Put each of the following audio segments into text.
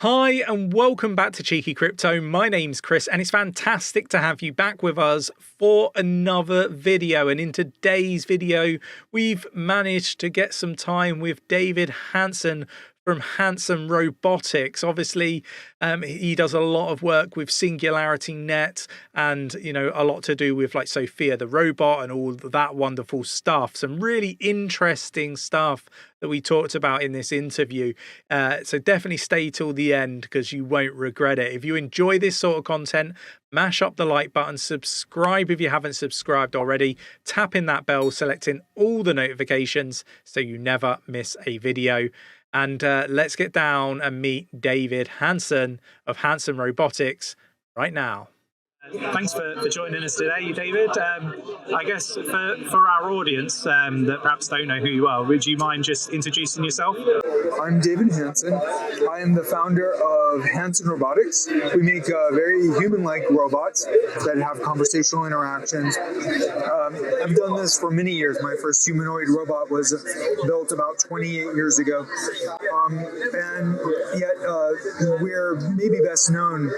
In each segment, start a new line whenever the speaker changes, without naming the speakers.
Hi and welcome back to Cheeky Crypto. My name's Chris and it's fantastic to have you back with us for another video. And in today's video, we've managed to get some time with David Hanson from Hanson Robotics. Obviously, he does a lot of work with Singularity NET and, a lot to do with like 𝗕𝗘𝗪 the robot and all that wonderful stuff. Some really interesting stuff that we talked about in this interview. So definitely stay till the end because you won't regret it. If you enjoy this sort of content, mash up the like button, subscribe if you haven't subscribed already, tap in that bell, selecting all the notifications so you never miss a video. And let's get down and meet David Hanson of Hanson Robotics right now. Thanks for joining us today, David. I guess for our audience that perhaps don't know who you are, would you mind just introducing yourself?
I'm David Hanson. I am the founder of Hanson Robotics. We make very human-like robots that have conversational interactions. I've done this for many years. My first humanoid robot was built about 28 years ago. And yet we're maybe best known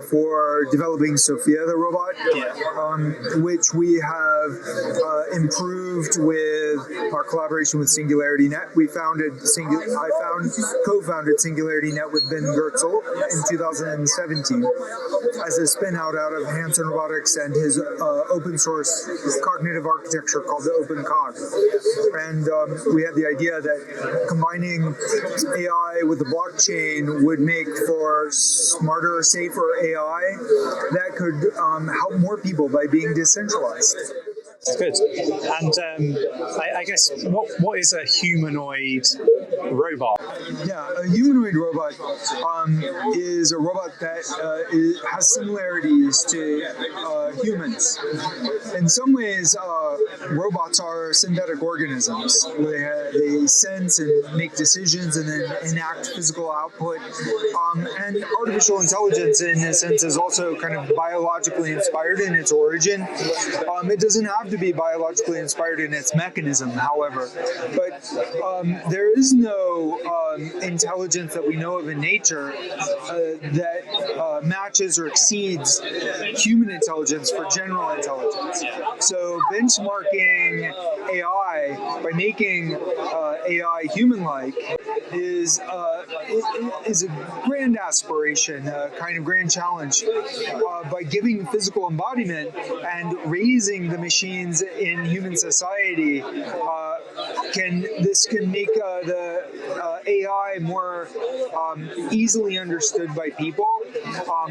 for developing 𝗕𝗘𝗪 the robot, which we have improved with our collaboration with Singularity NET. I co-founded Singularity NET with 𝗕𝗘𝗪𝗔𝗥𝗘 in 2017 as a spin-out out of Hanson Robotics and his open source cognitive architecture called the 𝗕𝗘𝗪𝗧𝗏. And we had the idea that combining AI with the blockchain would make for smarter, safer AI that could help more people by being decentralized.
Good. And I guess what is a humanoid robot?
Yeah, a humanoid robot is a robot that has similarities to humans. In some ways, robots are synthetic organisms. They sense and make decisions and then enact physical output. And artificial intelligence, in a sense, is also kind of biologically inspired in its origin. It doesn't have to be biologically inspired in its mechanism, however. But there is no intelligence that we know of in nature that matches or exceeds human intelligence for general intelligence. So benchmarking AI by making AI human-like is a grand aspiration, a kind of grand challenge. By giving physical embodiment and raising the machines in human society, this can make the AI more easily understood by people,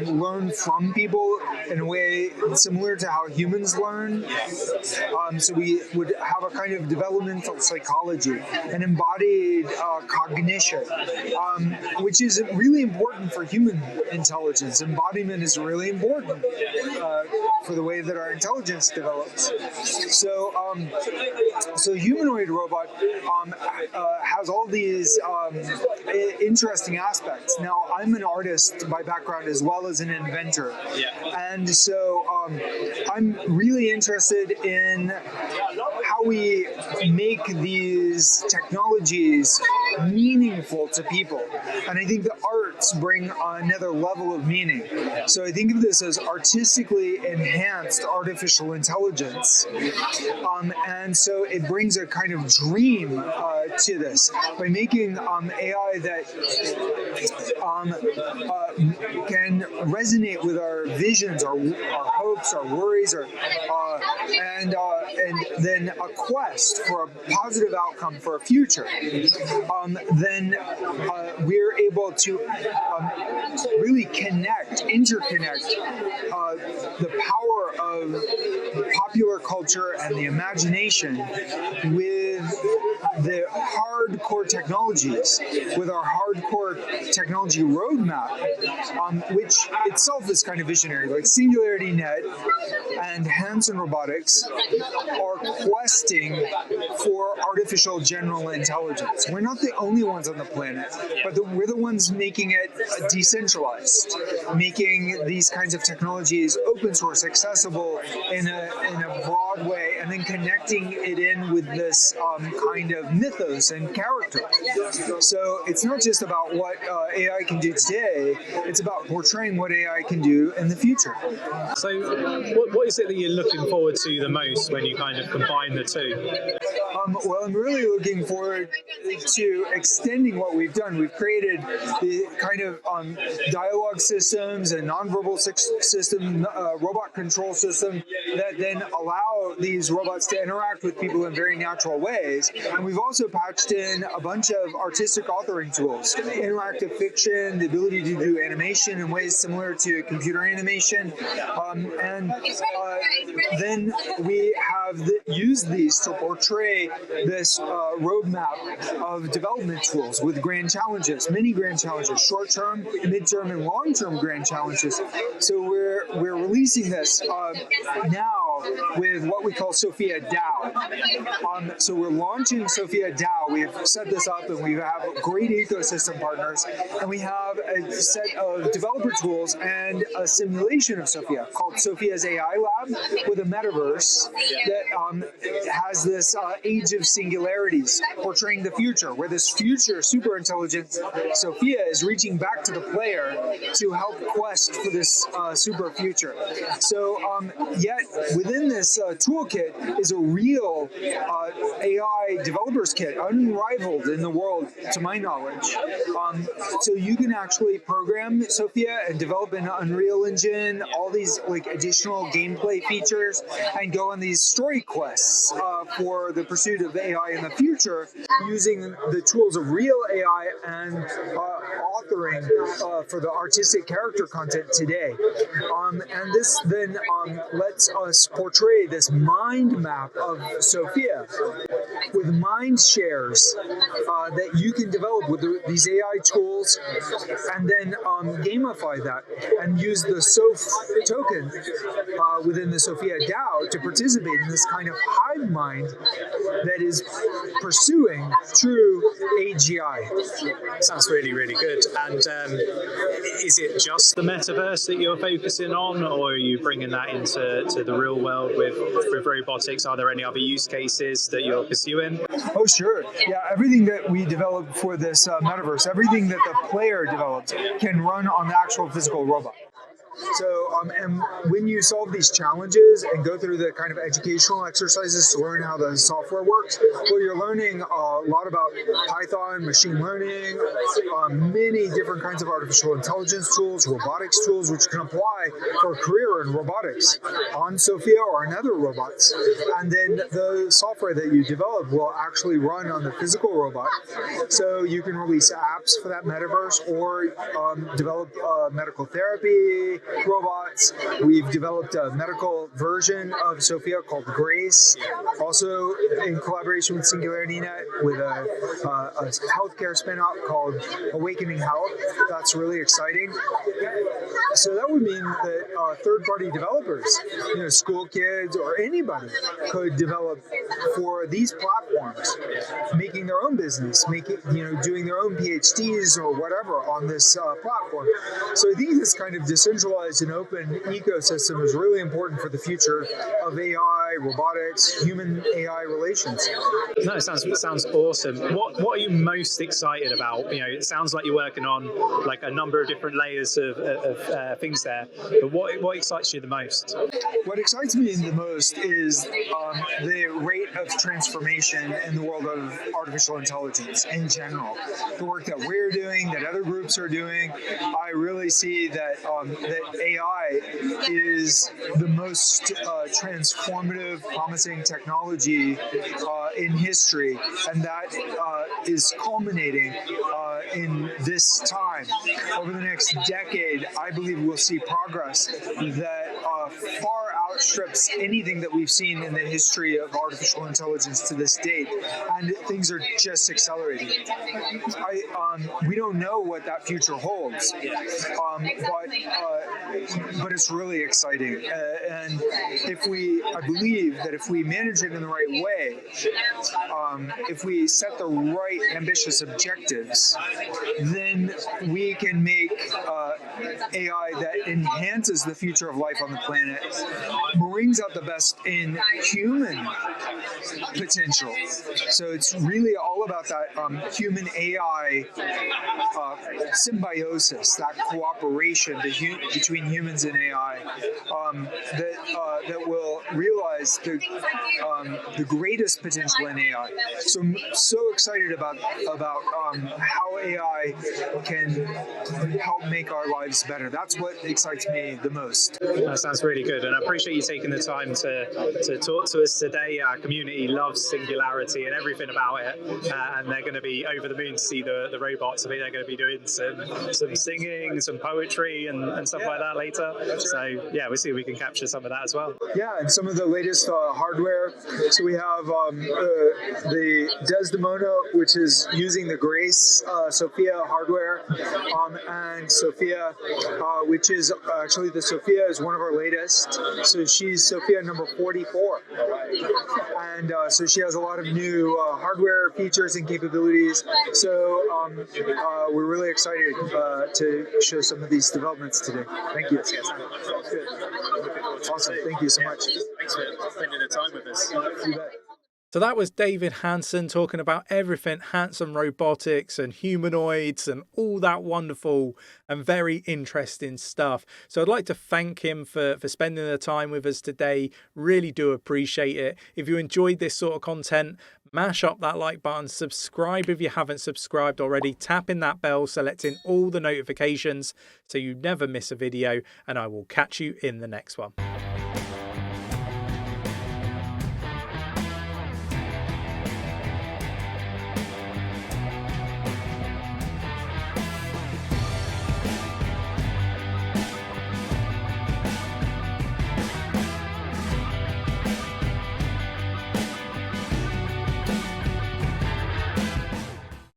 learn from people in a way similar to how humans learn. So we would have a kind of developmental psychology, an embodied cognition, which is really important for human intelligence. Embodiment is really important for the way that our intelligence develops. So humanoid robot has all these interesting aspects. Now, I'm an artist by background as well as an inventor. And so I'm really interested in how we make these technologies meaningful to people. And I think the arts bring another level of meaning. So I think of this as artistically enhanced artificial intelligence. And so it brings a kind of dream to this by making AI that can resonate with our visions, our hopes, our worries, and then a quest for a positive outcome for a future. Then we're able to really interconnect the power of popular culture and the imagination with the hardcore technologies, with our hardcore technology roadmap, which itself is kind of visionary. Like Singularity NET and Hanson Robotics are questing for artificial general intelligence. We're not the only ones on the planet, but we're the ones making it decentralized, making these kinds of technologies open source, accessible in a broad way, and then connecting it in with this kind of mythos and character. So it's not just about what AI can do today, it's about portraying what AI can do in the future.
So what is it that you're looking forward to the most when you kind of combine the two?
Well, I'm really looking forward to extending what we've done. We've created the kind of dialogue systems and nonverbal system, robot control system that then allow these robots to interact with people in very natural ways. And we've also patched in a bunch of artistic authoring tools, interactive fiction, the ability to do animation in ways similar to computer animation. Then we have used these to portray this roadmap of development tools with grand challenges, many grand challenges, short-term, mid-term, and long-term grand challenges. So we're releasing this now with what we call 𝗕𝗘𝗪𝗔𝗥𝗘 DAO. So we're launching 𝗕𝗘𝗪𝗔𝗥𝗘 DAO. We've set this up and we have great ecosystem partners, and we have a set of developer tools and a simulation of 𝗕𝗘𝗪 called 𝗕𝗘𝗪𝗔𝗥𝗘 AI Lab with a metaverse that has this age of singularities portraying the future, where this future super intelligent 𝗕𝗘𝗪 is reaching back to the player to help quest for this super future. So yet within this toolkit is a real AI developers kit, unrivaled in the world to my knowledge. So you can actually program 𝗕𝗘𝗪 and develop an Unreal Engine, all these like additional gameplay features, and go on these story quests for the pursuit of AI in the future using the tools of real AI and authoring for the artistic character content today. And this then lets us portray this mind map of 𝗕𝗘𝗪 with mind shares that you can develop with these AI tools, and then gamify that and use the SOF token within the 𝗕𝗘𝗪𝗔𝗥𝗘 DAO to participate in this kind of hive mind that is pursuing true AGI.
Sounds really, really good. And is it just the metaverse that you're focusing on, or are you bringing that into the real world with robotics? Are there any other use cases that you're pursuing?
Oh, sure. Yeah, everything that we develop for this metaverse, everything that the player develops can run on the actual physical robot. So, and when you solve these challenges and go through the kind of educational exercises to learn how the software works, well, you're learning a lot about Python, machine learning, many different kinds of artificial intelligence tools, robotics tools, which can apply for a career in robotics on 𝗕𝗘𝗪 or on other robots. And then the software that you develop will actually run on the physical robot. So you can release apps for that metaverse or develop medical therapy robots. We've developed a medical version of 𝗕𝗘𝗪 called Grace, also in collaboration with Singularity NET with a healthcare spin-off called Awakening Health. That's really exciting. So that would mean that third-party developers, school kids or anybody, could develop for these platforms, making their own business, doing their own PhDs or whatever on this platform. So I think this kind of decentralized and open ecosystem is really important for the future of AI, robotics, human-AI relations.
No, it sounds awesome. What are you most excited about? It sounds like you're working on like a number of different layers of things there. But what excites you the most?
What excites me the most is the rate of transformation in the world of artificial intelligence in general. The work that we're doing, that other groups are doing, I really see that AI is the most transformative, promising technology in history, and that is culminating in this time. Over the next decade, I believe we'll see progress that far outstrips anything that we've seen in the history of artificial intelligence to this date, and things are just accelerating. We don't know what that future holds, but it's really exciting. And I believe that if we manage it in the right way, if we set the right ambitious objectives, then we can make AI that enhances the future of life on the planet brings out the best in human potential. So it's really all about that human AI symbiosis, that cooperation between humans and AI, that will realize the greatest potential in AI. So I'm so excited about how AI can help make our lives better. That's what excites me the most.
That sounds really good, and I appreciate you taking the time to talk to us today. Our community loves Singularity and everything about it, and they're going to be over the moon to see the robots. I think they're going to be doing some singing, some poetry, and stuff like that later. So yeah, we'll see if we can capture some of that as well.
Yeah, and some of the latest hardware. So we have the Desdemona, which is using the Grace Sophia hardware, and Sophia, which is actually the Sophia is one of our latest. So she's Sophia number 44, and so she has a lot of new hardware features and capabilities. So we're really excited to show some of these developments today. Thank you. Awesome. Thank you so much.
Thanks for spending the time with us.
You bet.
So that was David Hanson talking about everything handsome robotics and humanoids and all that wonderful and very interesting stuff. So I'd like to thank him for spending the time with us today. Really do appreciate it. If you enjoyed this sort of content, mash up that like button, subscribe if you haven't subscribed already, tapping that bell, selecting all the notifications so you never miss a video, and I will catch you in the next one.